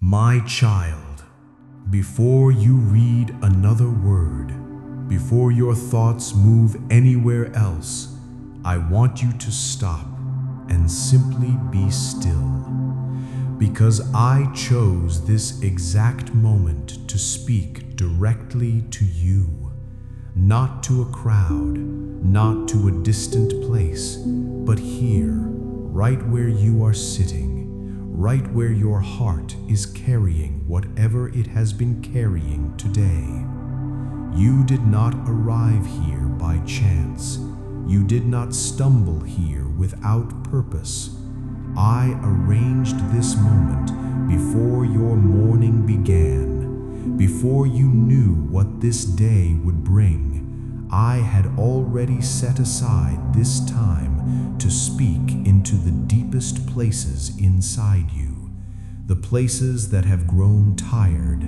My child, before you read another word, before your thoughts move anywhere else, I want you to stop and simply be still. Because I chose this exact moment to speak directly to you, not to a crowd, not to a distant place, but here, right where you are sitting, right where your heart is carrying whatever it has been carrying today. You did not arrive here by chance. You did not stumble here without purpose. I arranged this moment before your morning began, before you knew what this day would bring. I had already set aside this time to speak into the deepest places inside you, the places that have grown tired,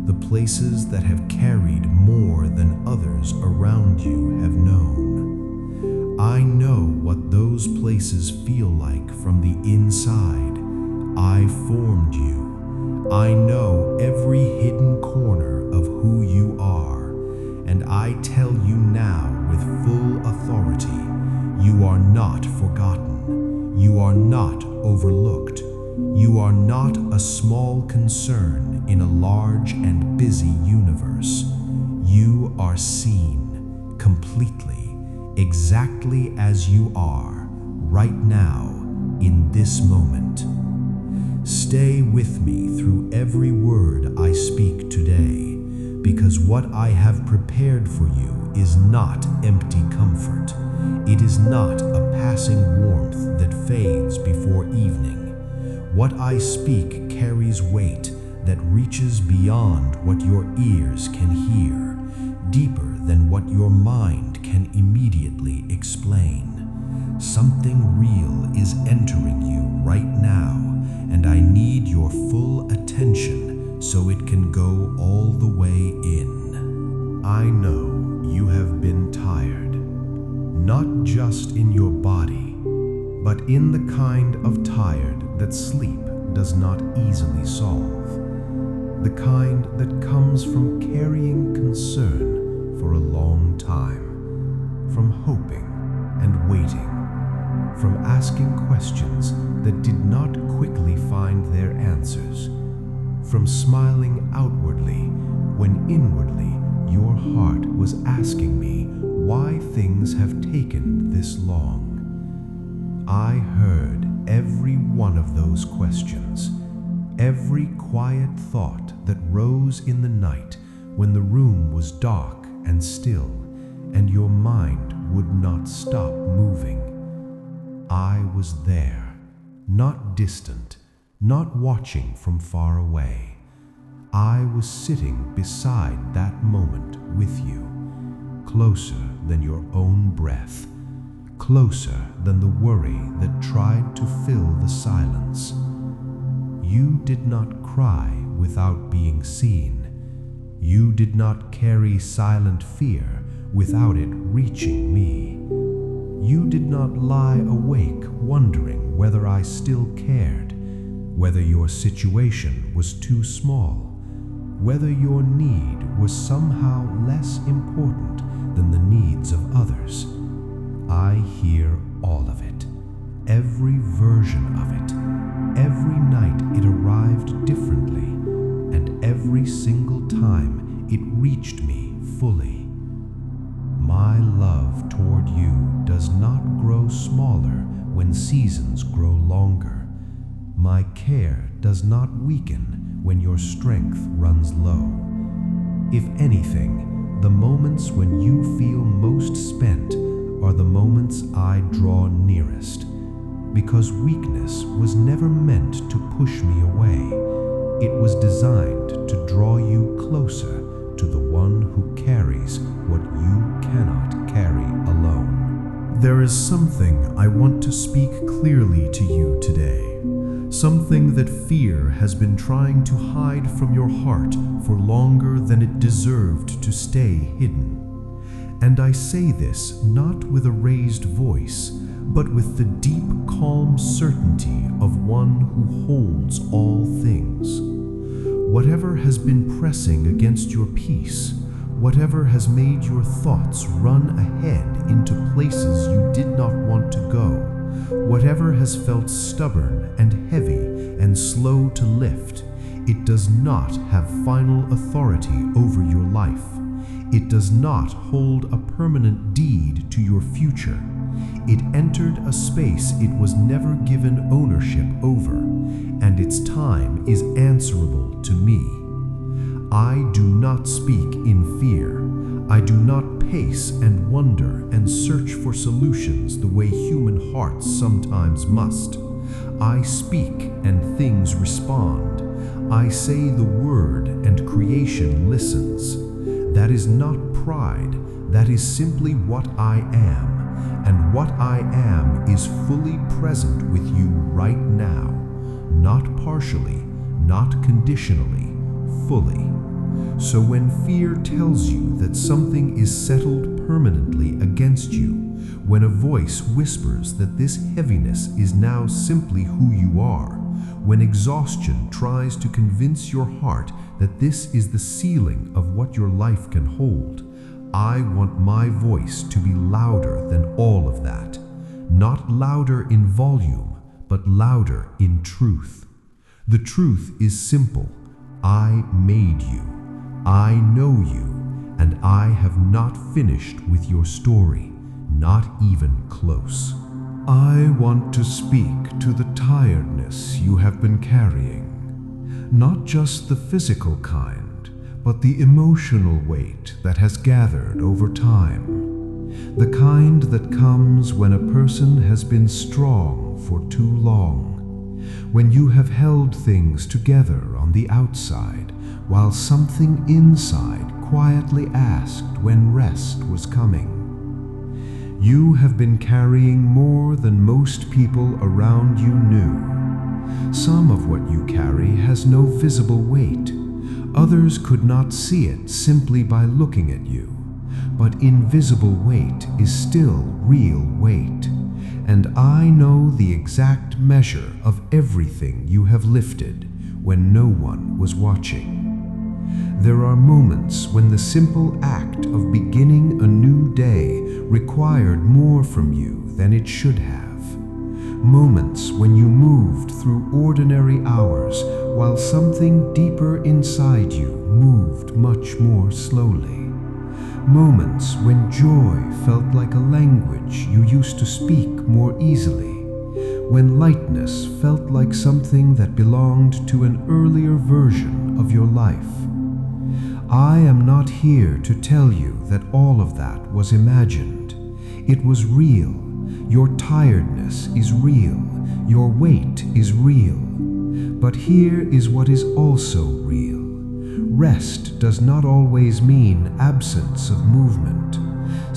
the places that have carried more than others around you have known. I know what those places feel like from the inside. I formed you. I know every hidden corner of who you are. And I tell you now with full authority, you are not forgotten. You are not overlooked. You are not a small concern in a large and busy universe. You are seen completely, exactly as you are, right now, in this moment. Stay with me through every word I speak today, because what I have prepared for you is not empty comfort. It is not a passing warmth that fades before evening. What I speak carries weight that reaches beyond what your ears can hear, deeper than what your mind can immediately explain. Something real is entering you right now, and I need your full attention so it can go all the way in. I know you have been tired, not just in your body, but in the kind of tired that sleep does not easily solve, the kind that comes from carrying concern for a long time, from hoping and waiting, from asking questions that did not quickly find their answers, from smiling outwardly when inwardly your heart was asking me why things have taken this long. I heard every one of those questions, every quiet thought that rose in the night when the room was dark and still, and your mind would not stop moving. I was there, not distant, not watching from far away. I was sitting beside that moment with you, closer than your own breath, closer than the worry that tried to fill the silence. You did not cry without being seen. You did not carry silent fear without it reaching me. You did not lie awake wondering whether I still cared, whether your situation was too small, whether your need was somehow less important than the needs of others. I hear all of it, every version of it. Every night it arrived differently, and every single time it reached me fully. My love toward you does not grow smaller when seasons grow longer. My care does not weaken when your strength runs low. If anything, the moments when you feel most spent are the moments I draw nearest, because weakness was never meant to push me away. It was designed to draw you closer to the one who carries what you cannot carry alone. There is something I want to speak clearly to you today, something that fear has been trying to hide from your heart for longer than it deserved to stay hidden. And I say this not with a raised voice, but with the deep, calm certainty of one who holds all things. Whatever has been pressing against your peace, whatever has made your thoughts run ahead into places you did not want to go, whatever has felt stubborn and heavy and slow to lift, it does not have final authority over your life. It does not hold a permanent deed to your future. It entered a space it was never given ownership over, and its time is answerable to me. I do not speak in fear. I do not pace and wonder and search for solutions the way human hearts sometimes must. I speak and things respond. I say the word and creation listens. That is not pride, that is simply what I am. And what I am is fully present with you right now, not partially, not conditionally, fully. So when fear tells you that something is settled permanently against you, when a voice whispers that this heaviness is now simply who you are, when exhaustion tries to convince your heart that this is the ceiling of what your life can hold, I want my voice to be louder than all of that. Not louder in volume, but louder in truth. The truth is simple. I made you. I know you, and I have not finished with your story, not even close. I want to speak to the tiredness you have been carrying, not just the physical kind, but the emotional weight that has gathered over time, the kind that comes when a person has been strong for too long, when you have held things together on the outside while something inside quietly asked when rest was coming. You have been carrying more than most people around you knew. Some of what you carry has no visible weight. Others could not see it simply by looking at you. But invisible weight is still real weight. And I know the exact measure of everything you have lifted when no one was watching. There are moments when the simple act of beginning a new day required more from you than it should have. Moments when you moved through ordinary hours while something deeper inside you moved much more slowly. Moments when joy felt like a language you used to speak more easily. When lightness felt like something that belonged to an earlier version of your life. I am not here to tell you that all of that was imagined. It was real. Your tiredness is real. Your weight is real. But here is what is also real. Rest does not always mean absence of movement.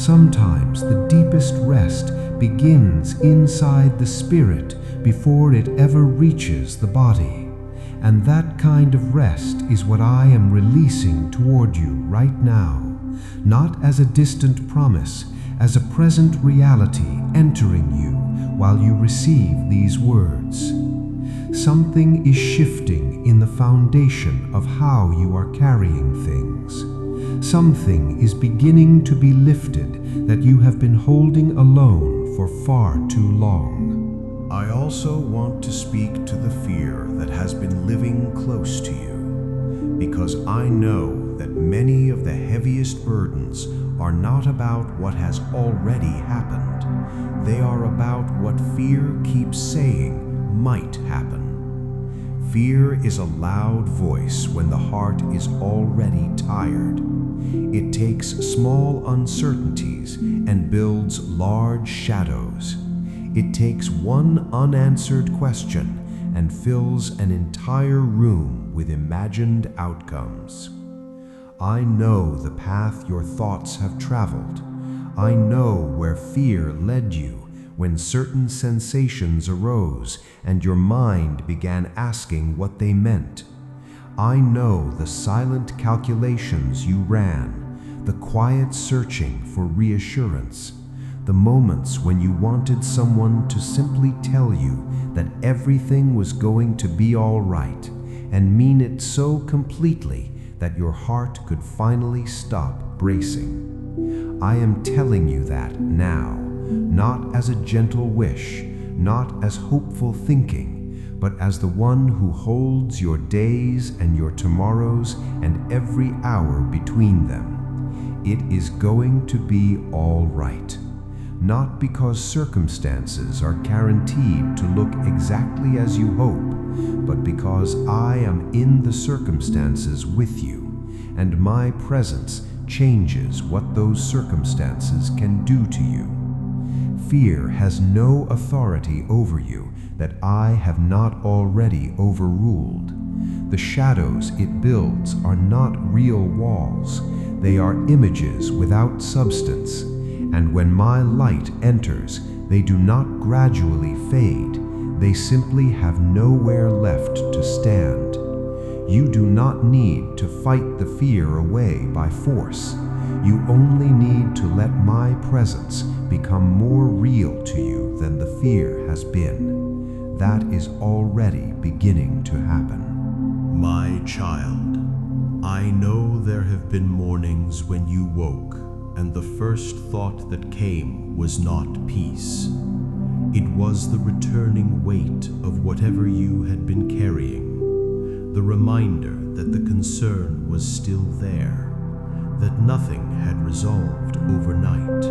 Sometimes the deepest rest begins inside the spirit before it ever reaches the body. And that kind of rest is what I am releasing toward you right now, not as a distant promise, as a present reality entering you while you receive these words. Something is shifting in the foundation of how you are carrying things. Something is beginning to be lifted that you have been holding alone for far too long. I also want to speak to the fear that has been living close to you, because I know that many of the heaviest burdens are not about what has already happened. They are about what fear keeps saying might happen. Fear is a loud voice when the heart is already tired. It takes small uncertainties and builds large shadows. It takes one unanswered question and fills an entire room with imagined outcomes. I know the path your thoughts have traveled. I know where fear led you when certain sensations arose and your mind began asking what they meant. I know the silent calculations you ran, the quiet searching for reassurance, the moments when you wanted someone to simply tell you that everything was going to be all right, and mean it so completely that your heart could finally stop bracing. I am telling you that now, not as a gentle wish, not as hopeful thinking, but as the one who holds your days and your tomorrows and every hour between them. It is going to be all right. Not because circumstances are guaranteed to look exactly as you hope, but because I am in the circumstances with you, and my presence changes what those circumstances can do to you. Fear has no authority over you that I have not already overruled. The shadows it builds are not real walls. They are images without substance. And when my light enters, they do not gradually fade. They simply have nowhere left to stand. You do not need to fight the fear away by force. You only need to let my presence become more real to you than the fear has been. That is already beginning to happen. My child, I know there have been mornings when you woke, and the first thought that came was not peace. It was the returning weight of whatever you had been carrying, the reminder that the concern was still there, that nothing had resolved overnight,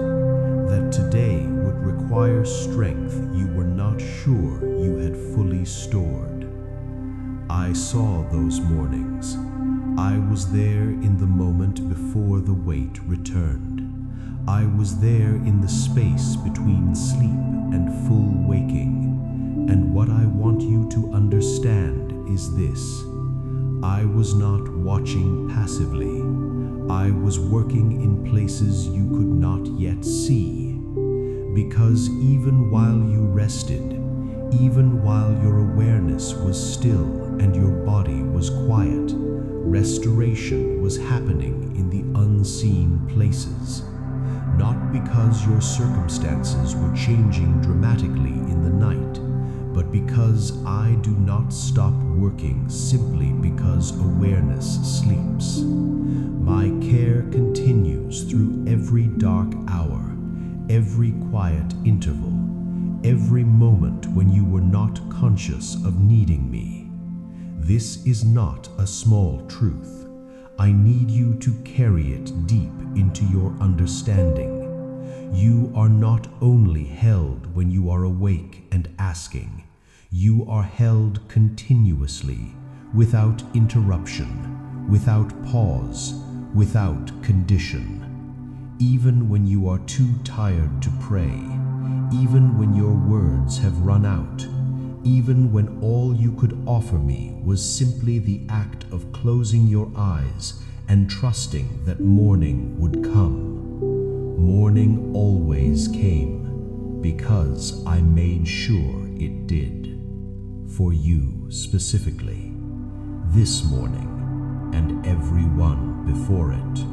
that today would require strength you were not sure you had fully stored. I saw those mornings. I was there in the moment before the weight returned. I was there in the space between sleep and full waking. And what I want you to understand is this. I was not watching passively. I was working in places you could not yet see. Because even while you rested, even while your awareness was still and your body was quiet, restoration was happening in the unseen places. Not because your circumstances were changing dramatically in the night, but because I do not stop working simply because awareness sleeps. My care continues through every dark hour, every quiet interval, every moment when you were not conscious of needing me. This is not a small truth. I need you to carry it deep into your understanding. You are not only held when you are awake and asking. You are held continuously, without interruption, without pause, without condition. Even when you are too tired to pray, even when your words have run out, even when all you could offer me was simply the act of closing your eyes and trusting that morning would come. Morning always came, because I made sure it did. For you specifically, this morning and every one before it.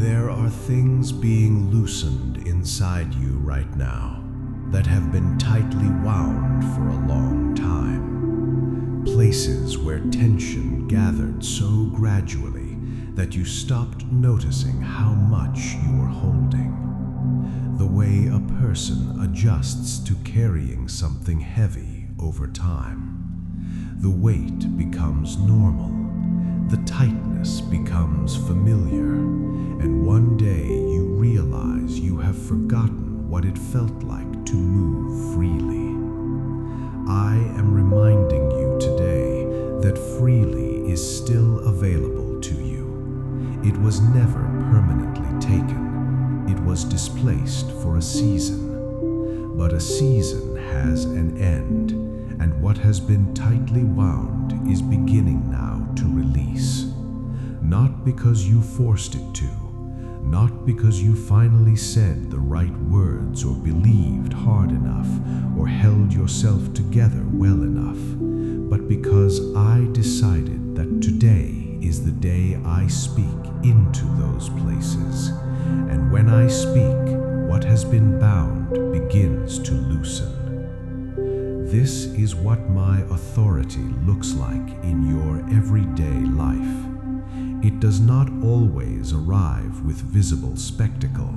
There are things being loosened inside you right now that have been tightly wound for a long time. Places where tension gathered so gradually that you stopped noticing how much you were holding. The way a person adjusts to carrying something heavy over time. The weight becomes normal. The tightness becomes familiar. And one day you realize you have forgotten what it felt like to move freely. I am reminding you today that freely is still available to you. It was never permanently taken. It was displaced for a season. But a season has an end, and what has been tightly wound is beginning now to release. Not because you forced it to, not because you finally said the right words or believed hard enough or held yourself together well enough, but because I decided that today is the day I speak into those places. And when I speak, what has been bound begins to loosen. This is what my authority looks like in your everyday life. It does not always arrive with visible spectacle.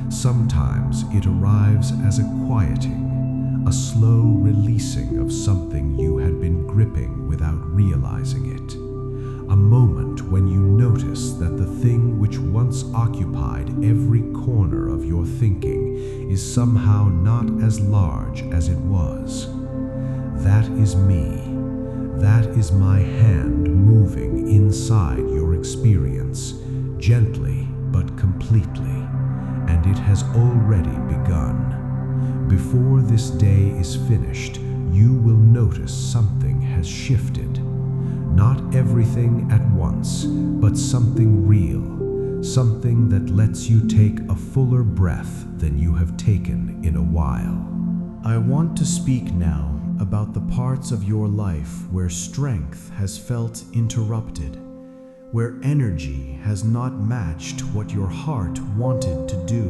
Sometimes it arrives as a quieting, a slow releasing of something you had been gripping without realizing it. A moment when you notice that the thing which once occupied every corner of your thinking is somehow not as large as it was. That is me. That is my hand moving inside your experience, gently but completely, and it has already begun. Before this day is finished, you will notice something has shifted. Not everything at once, but something real, something that lets you take a fuller breath than you have taken in a while. I want to speak now about the parts of your life where strength has felt interrupted, where energy has not matched what your heart wanted to do,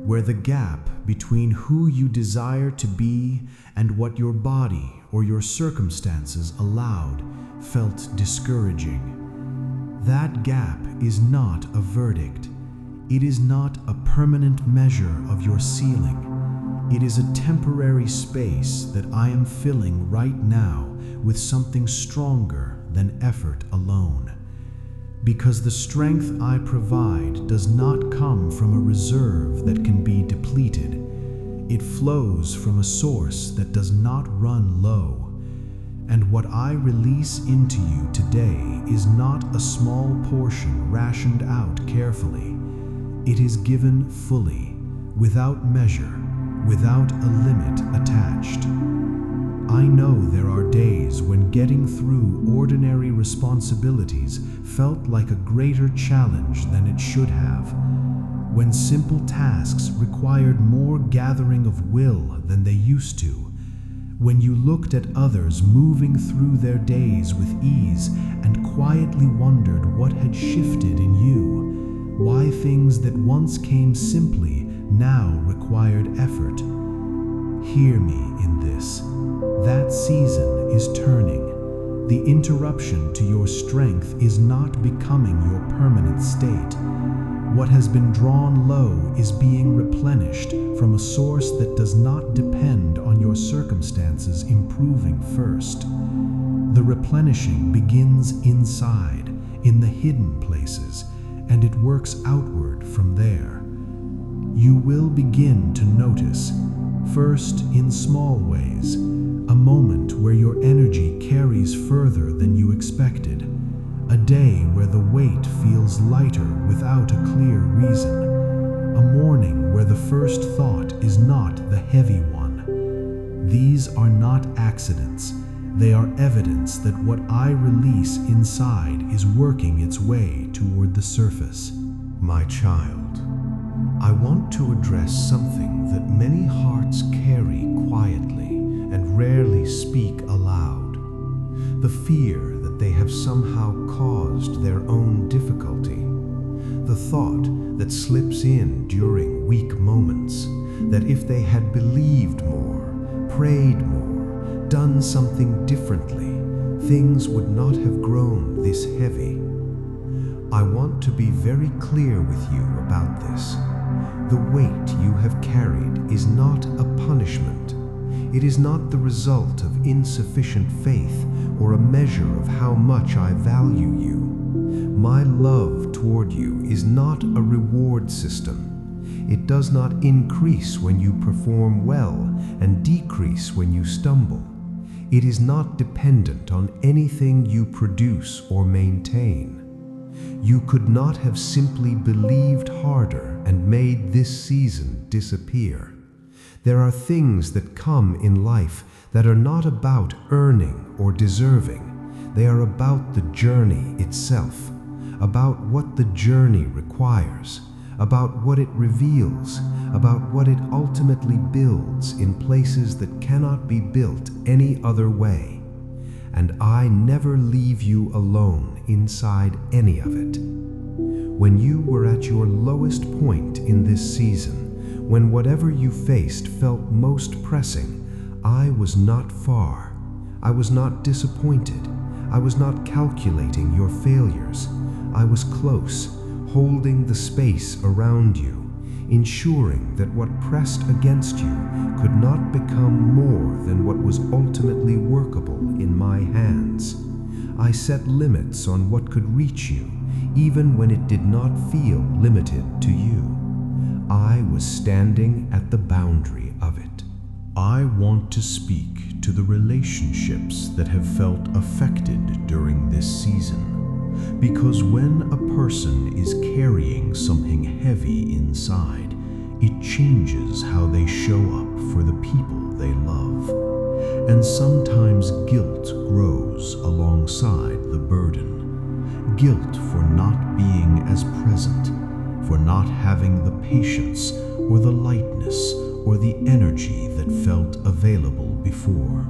where the gap between who you desire to be and what your body or your circumstances allowed felt discouraging. That gap is not a verdict. It is not a permanent measure of your ceiling. It is a temporary space that I am filling right now with something stronger than effort alone. Because the strength I provide does not come from a reserve that can be depleted. It flows from a source that does not run low. And what I release into you today is not a small portion rationed out carefully. It is given fully, without measure, without a limit attached. I know there are days when getting through ordinary responsibilities felt like a greater challenge than it should have, when simple tasks required more gathering of will than they used to, when you looked at others moving through their days with ease and quietly wondered what had shifted in you, why things that once came simply now required effort. Hear me in this. That season is turning. The interruption to your strength is not becoming your permanent state. What has been drawn low is being replenished from a source that does not depend on your circumstances improving first. The replenishing begins inside, in the hidden places, and it works outward from there. You will begin to notice, first in small ways, a moment where your energy carries further than you expected, a day where the weight feels lighter without a clear reason, a morning where the first thought is not the heavy one. These are not accidents. They are evidence that what I release inside is working its way toward the surface. My child, I want to address something that many hearts carry quietly and rarely speak aloud. The fear that they have somehow caused their own difficulty. The thought that slips in during weak moments that if they had believed more, prayed more, done something differently, things would not have grown this heavy. I want to be very clear with you about this. The weight you have carried is not a punishment. It is not the result of insufficient faith or a measure of how much I value you. My love toward you is not a reward system. It does not increase when you perform well and decrease when you stumble. It is not dependent on anything you produce or maintain. You could not have simply believed harder and made this season disappear. There are things that come in life that are not about earning or deserving. They are about the journey itself, about what the journey requires, about what it reveals, about what it ultimately builds in places that cannot be built any other way. And I never leave you alone inside any of it. When you were at your lowest point in this season, when whatever you faced felt most pressing, I was not far. I was not disappointed. I was not calculating your failures. I was close, holding the space around you, ensuring that what pressed against you could not become more than what was ultimately workable in my hands. I set limits on what could reach you, even when it did not feel limited to you. I was standing at the boundary of it. I want to speak to the relationships that have felt affected during this season, because when a person is carrying something heavy inside, it changes how they show up for the people they love. And sometimes guilt grows alongside the burden. Guilt for not being as present, for not having the patience or the lightness or the energy that felt available before.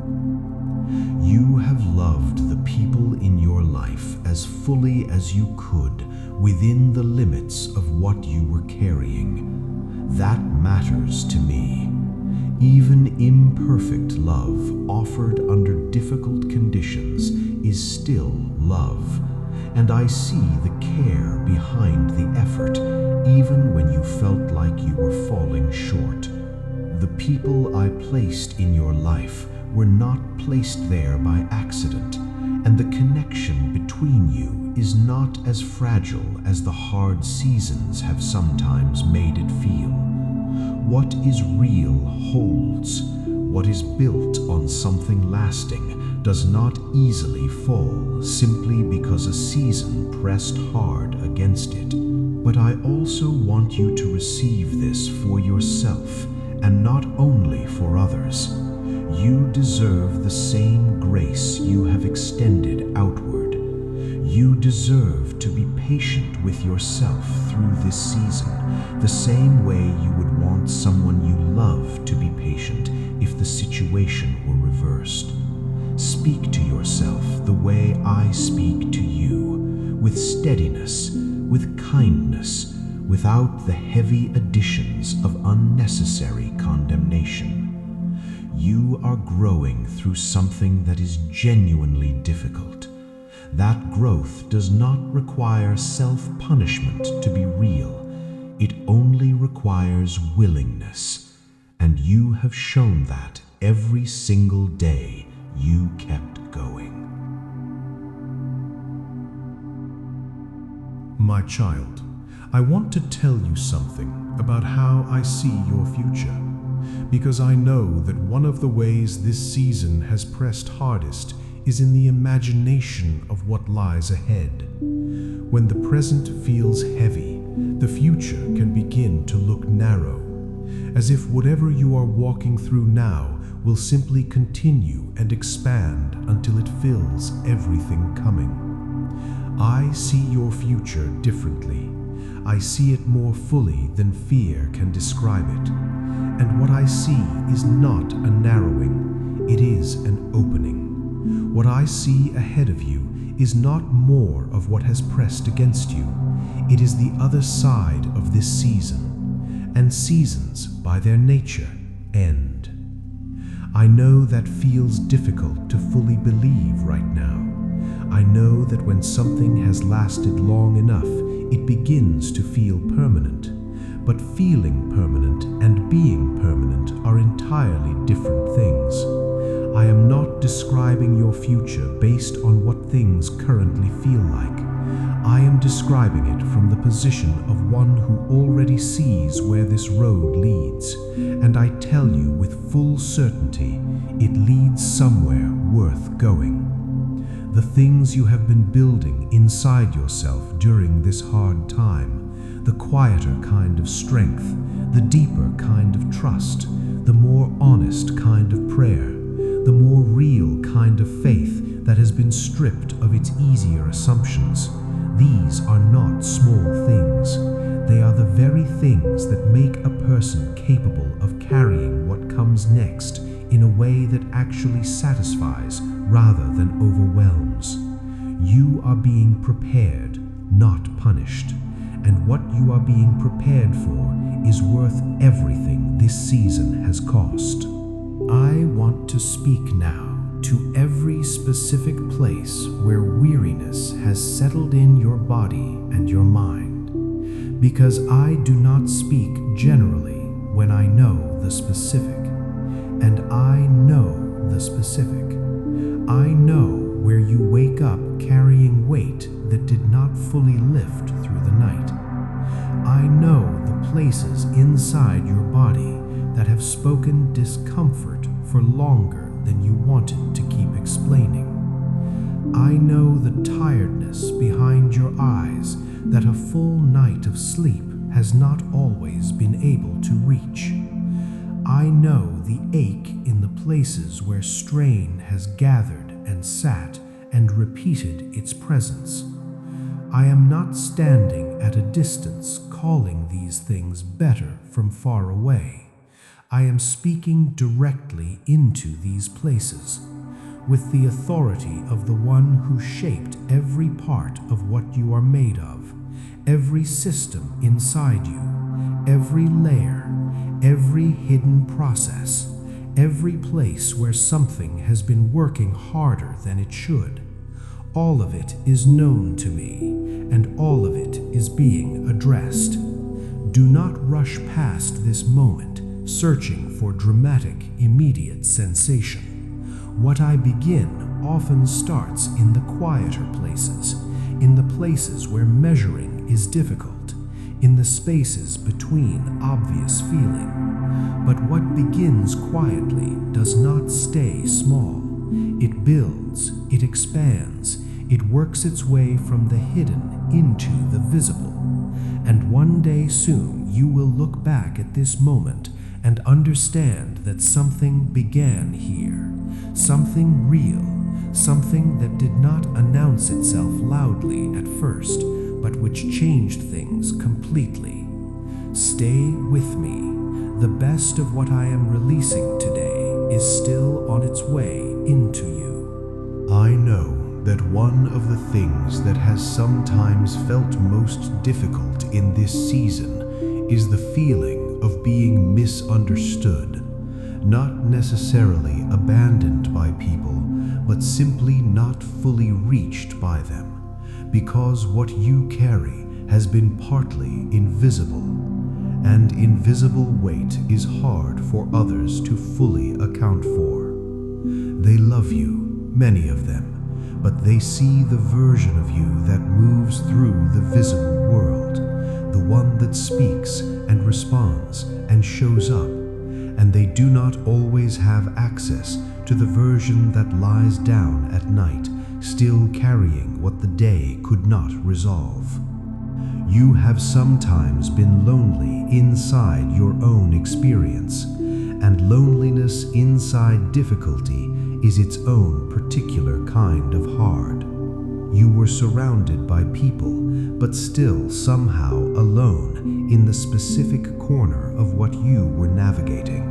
You have loved the people in your life as fully as you could within the limits of what you were carrying. That matters to me. Even imperfect love offered under difficult conditions is still love, and I see the care behind the effort, even when you felt like you were falling short. The people I placed in your life were not placed there by accident, and the connection between you is not as fragile as the hard seasons have sometimes made it feel. What is real holds. What is built on something lasting does not easily fall simply because a season pressed hard against it. But I also want you to receive this for yourself, and not only for others. You deserve the same grace you have extended outward. You deserve to be patient with yourself through this season, the same way you would want someone you love to be patient if the situation were reversed. Speak to yourself the way I speak to you, with steadiness, with kindness, without the heavy additions of unnecessary condemnation. You are growing through something that is genuinely difficult. That growth does not require self-punishment to be real. It only requires willingness, and you have shown that every single day you kept going. My child, I want to tell you something about how I see your future, because I know that one of the ways this season has pressed hardest is in the imagination of what lies ahead. When the present feels heavy, the future can begin to look narrow, as if whatever you are walking through now will simply continue and expand until it fills everything coming. I see your future differently. I see it more fully than fear can describe it. And what I see is not a narrowing, it is an opening. What I see ahead of you is not more of what has pressed against you. It is the other side of this season. And seasons, by their nature, end. I know that feels difficult to fully believe right now. I know that when something has lasted long enough, it begins to feel permanent. But feeling permanent and being permanent are entirely different things. I am not describing your future based on what things currently feel like. I am describing it from the position of one who already sees where this road leads, and I tell you with full certainty, it leads somewhere worth going. The things you have been building inside yourself during this hard time, the quieter kind of strength, the deeper kind of trust, the more honest kind of prayer, the more real kind of faith that has been stripped of its easier assumptions. These are not small things. They are the very things that make a person capable of carrying what comes next in a way that actually satisfies rather than overwhelms. You are being prepared, not punished, and what you are being prepared for is worth everything this season has cost. I want to speak now to every specific place where weariness has settled in your body and your mind, because I do not speak generally when I know the specific, and I know the specific. I know where you wake up carrying weight that did not fully lift through the night. I know the places inside your body that have spoken discomfort for longer than you wanted to keep explaining. I know the tiredness behind your eyes that a full night of sleep has not always been able to reach. I know the ache in the places where strain has gathered and sat and repeated its presence. I am not standing at a distance calling these things better from far away. I am speaking directly into these places, with the authority of the one who shaped every part of what you are made of, every system inside you, every layer, every hidden process, every place where something has been working harder than it should. All of it is known to me, and all of it is being addressed. Do not rush past this moment, searching for dramatic, immediate sensation. What I begin often starts in the quieter places, in the places where measuring is difficult, in the spaces between obvious feeling. But what begins quietly does not stay small. It builds, it expands, it works its way from the hidden into the visible. And one day soon you will look back at this moment and understand that something began here, something real, something that did not announce itself loudly at first, but which changed things completely. Stay with me. The best of what I am releasing today is still on its way into you. I know that one of the things that has sometimes felt most difficult in this season is the feeling of being misunderstood, not necessarily abandoned by people, but simply not fully reached by them, because what you carry has been partly invisible, and invisible weight is hard for others to fully account for. They love you, many of them, but they see the version of you that moves through the visible world, the one that speaks and responds and shows up, and they do not always have access to the version that lies down at night, still carrying what the day could not resolve. You have sometimes been lonely inside your own experience, and loneliness inside difficulty is its own particular kind of hard. You were surrounded by people, but still somehow alone in the specific corner of what you were navigating.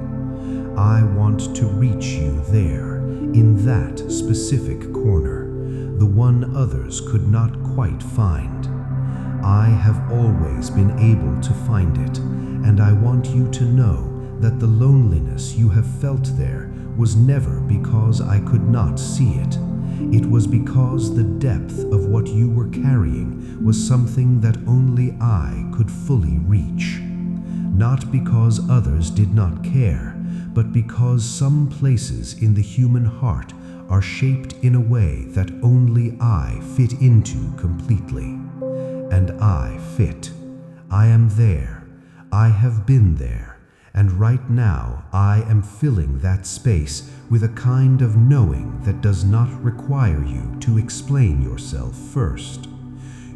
I want to reach you there, in that specific corner, the one others could not quite find. I have always been able to find it, and I want you to know that the loneliness you have felt there was never because I could not see it. It was because the depth of what you were carrying was something that only I could fully reach. Not because others did not care, but because some places in the human heart are shaped in a way that only I fit into completely. And I fit. I am there. I have been there. And right now, I am filling that space with a kind of knowing that does not require you to explain yourself first.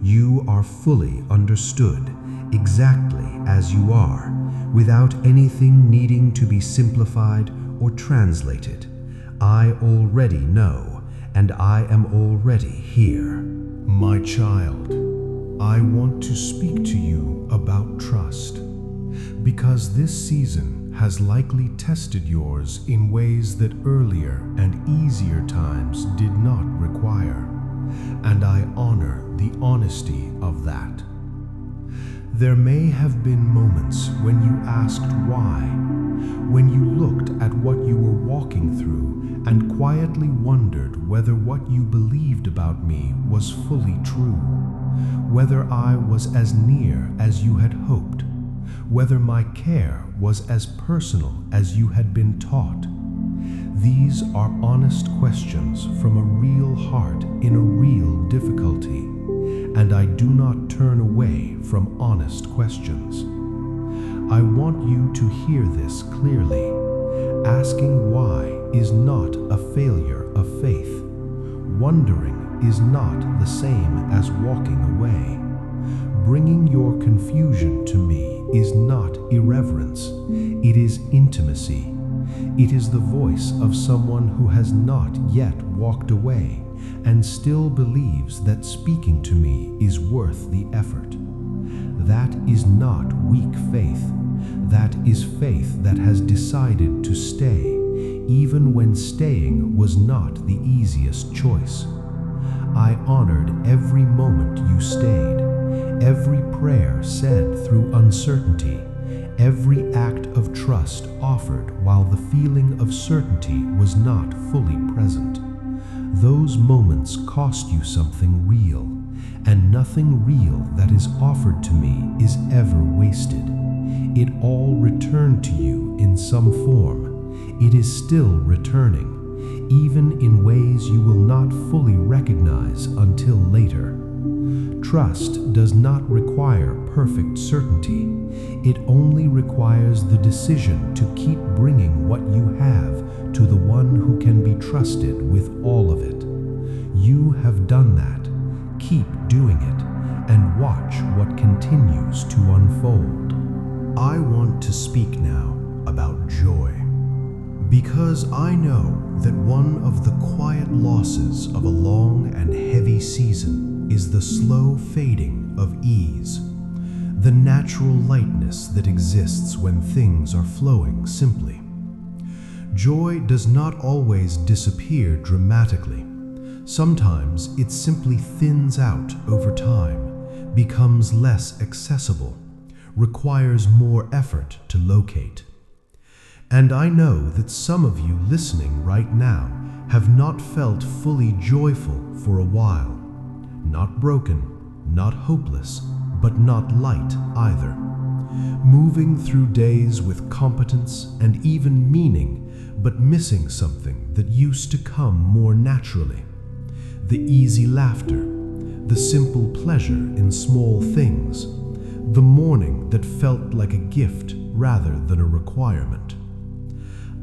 You are fully understood, exactly as you are, without anything needing to be simplified or translated. I already know, and I am already here. My child, I want to speak to you about trust, because this season has likely tested yours in ways that earlier and easier times did not require, and I honor the honesty of that. There may have been moments when you asked why, when you looked at what you were walking through and quietly wondered whether what you believed about me was fully true, whether I was as near as you had hoped, whether my care was as personal as you had been taught. These are honest questions from a real heart in a real difficulty, and I do not turn away from honest questions. I want you to hear this clearly. Asking why is not a failure of faith. Wondering is not the same as walking away. Bringing your confusion to me is not irreverence. It is intimacy. It is the voice of someone who has not yet walked away and still believes that speaking to me is worth the effort. That is not weak faith. That is faith that has decided to stay, even when staying was not the easiest choice. I honored every moment you stayed, every prayer said through uncertainty, every act of trust offered while the feeling of certainty was not fully present. Those moments cost you something real, and nothing real that is offered to me is ever wasted. It all returned to you in some form. It is still returning, even in ways you will not fully recognize until later. Trust does not require perfect certainty. It only requires the decision to keep bringing what you have to the one who can be trusted with all of it. You have done that. Keep doing it, and watch what continues to unfold. I want to speak now about joy, because I know that one of the quiet losses of a long and heavy season is the slow fading of ease, the natural lightness that exists when things are flowing simply. Joy does not always disappear dramatically. Sometimes it simply thins out over time, becomes less accessible, requires more effort to locate. And I know that some of you listening right now have not felt fully joyful for a while. Not broken, not hopeless, but not light either. Moving through days with competence and even meaning, but missing something that used to come more naturally. The easy laughter, the simple pleasure in small things, the morning that felt like a gift rather than a requirement.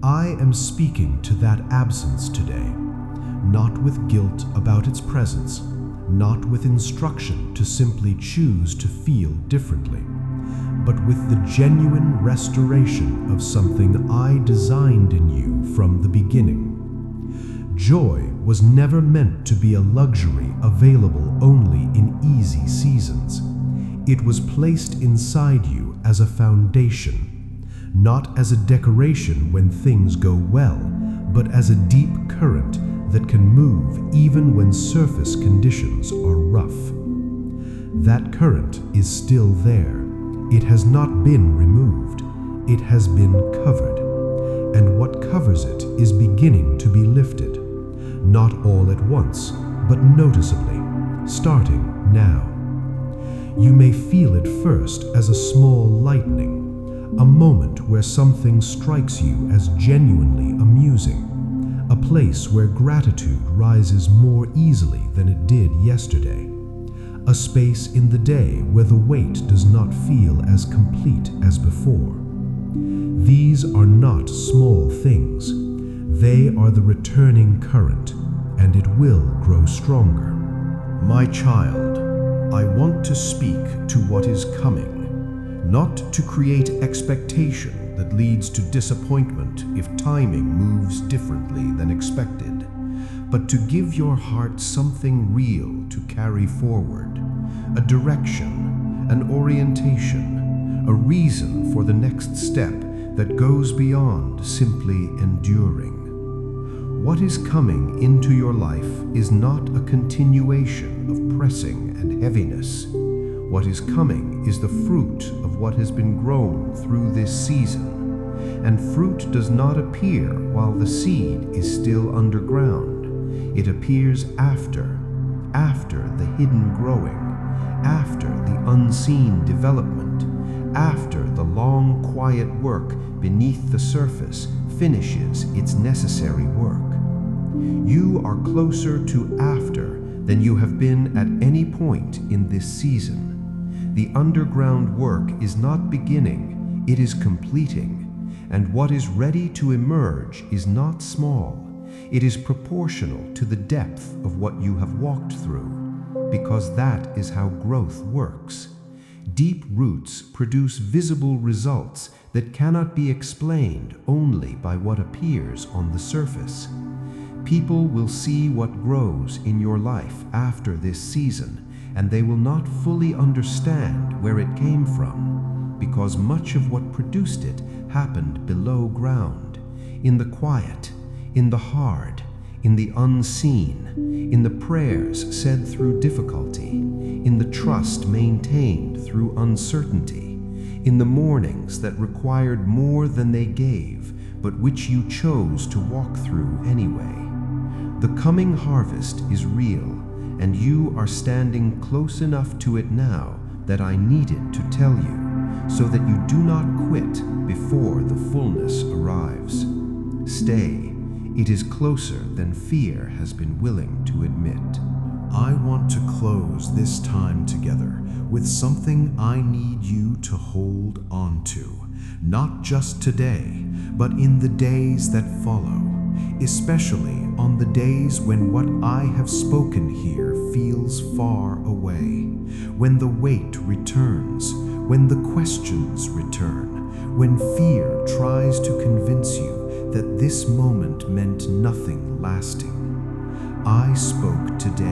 I am speaking to that absence today, not with guilt about its presence, not with instruction to simply choose to feel differently, but with the genuine restoration of something I designed in you from the beginning. Joy was never meant to be a luxury available only in easy seasons. It was placed inside you as a foundation, not as a decoration when things go well, but as a deep current that can move even when surface conditions are rough. That current is still there. It has not been removed. It has been covered. And what covers it is beginning to be lifted. Not all at once, but noticeably, starting now. You may feel it first as a small lightning, a moment where something strikes you as genuinely amusing, a place where gratitude rises more easily than it did yesterday, a space in the day where the weight does not feel as complete as before. These are not small things. They are the returning current, and it will grow stronger. My child, I want to speak to what is coming, not to create expectation that leads to disappointment if timing moves differently than expected, but to give your heart something real to carry forward, a direction, an orientation, a reason for the next step that goes beyond simply enduring. What is coming into your life is not a continuation of pressing and heaviness. What is coming is the fruit of what has been grown through this season. And fruit does not appear while the seed is still underground. It appears after the hidden growing, after the unseen development, after the long quiet work beneath the surface finishes its necessary work. You are closer to after than you have been at any point in this season. The underground work is not beginning, it is completing. And what is ready to emerge is not small. It is proportional to the depth of what you have walked through, because that is how growth works. Deep roots produce visible results that cannot be explained only by what appears on the surface. People will see what grows in your life after this season, and they will not fully understand where it came from, because much of what produced it happened below ground, in the quiet, in the hard, in the unseen, in the prayers said through difficulty, in the trust maintained through uncertainty, in the mornings that required more than they gave, but which you chose to walk through anyway. The coming harvest is real, and you are standing close enough to it now that I needed to tell you, so that you do not quit before the fullness arrives. Stay, it is closer than fear has been willing to admit. I want to close this time together with something I need you to hold on to, not just today, but in the days that follow, especially on the days when what I have spoken here feels far away, when the weight returns, when the questions return, when fear tries to convince you that this moment meant nothing lasting. I spoke today,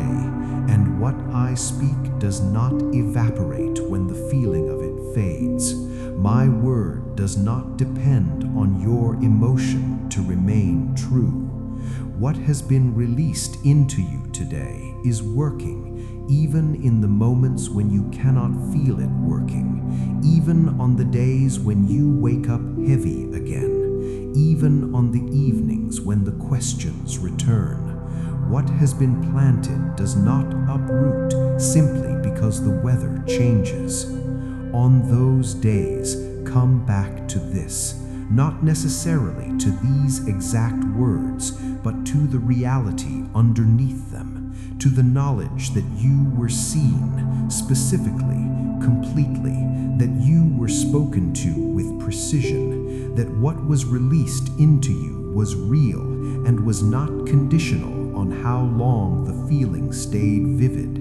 and what I speak does not evaporate when the feeling of it fades. My word does not depend on your emotion to remain true. What has been released into you today is working, even in the moments when you cannot feel it working, even on the days when you wake up heavy again, even on the evenings when the questions return. What has been planted does not uproot simply because the weather changes. On those days, come back to this, not necessarily to these exact words, but to the reality underneath them, to the knowledge that you were seen, specifically, completely, that you were spoken to with precision, that what was released into you was real and was not conditional on how long the feeling stayed vivid.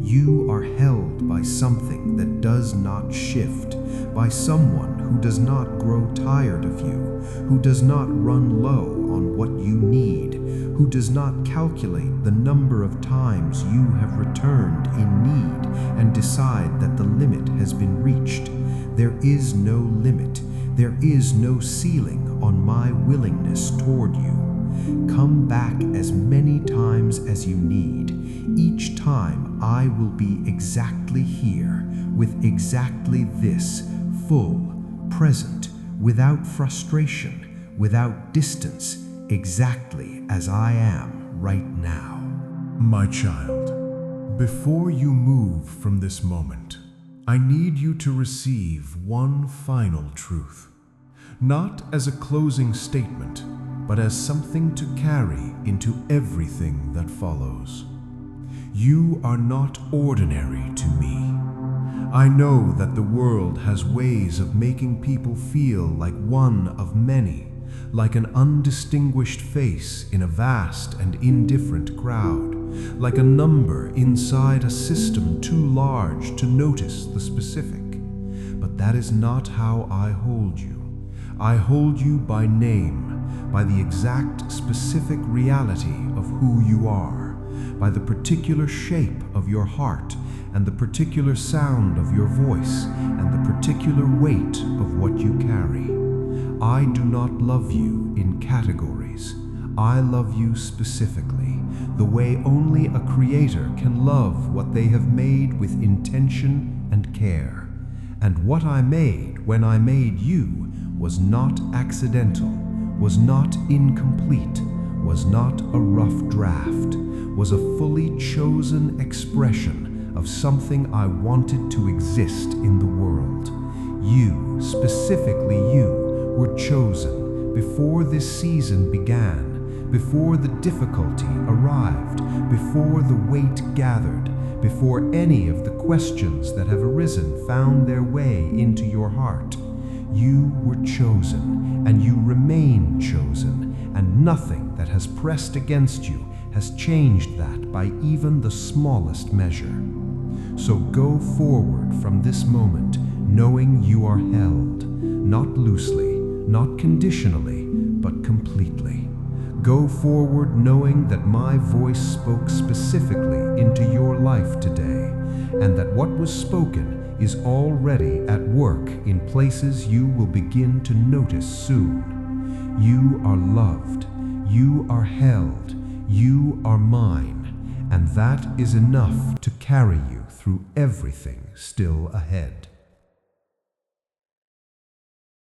You are held by something that does not shift, by someone who does not grow tired of you, who does not run low on what you need, who does not calculate the number of times you have returned in need and decide that the limit has been reached. There is no limit. There is no ceiling on my willingness toward you. Come back as many times as you need. Each time I will be exactly here, with exactly this, full, present, without frustration, without distance, exactly as I am right now. My child, before you move from this moment, I need you to receive one final truth, not as a closing statement, but as something to carry into everything that follows. You are not ordinary to me. I know that the world has ways of making people feel like one of many, like an undistinguished face in a vast and indifferent crowd, like a number inside a system too large to notice the specific. But that is not how I hold you. I hold you by name, by the exact specific reality of who you are, by the particular shape of your heart and the particular sound of your voice and the particular weight of what you carry. I do not love you in categories. I love you specifically, the way only a creator can love what they have made with intention and care. And what I made when I made you was not accidental, was not incomplete, was not a rough draft, was a fully chosen expression of something I wanted to exist in the world. You, specifically you, were chosen before this season began, before the difficulty arrived, before the weight gathered, before any of the questions that have arisen found their way into your heart. You were chosen, and you remain chosen, and nothing that has pressed against you has changed that by even the smallest measure. So go forward from this moment knowing you are held, not loosely, not conditionally, but completely. Go forward knowing that my voice spoke specifically into your life today, and that what was spoken is already at work in places you will begin to notice soon. You are loved, you are held, you are mine, and that is enough to carry you through everything still ahead.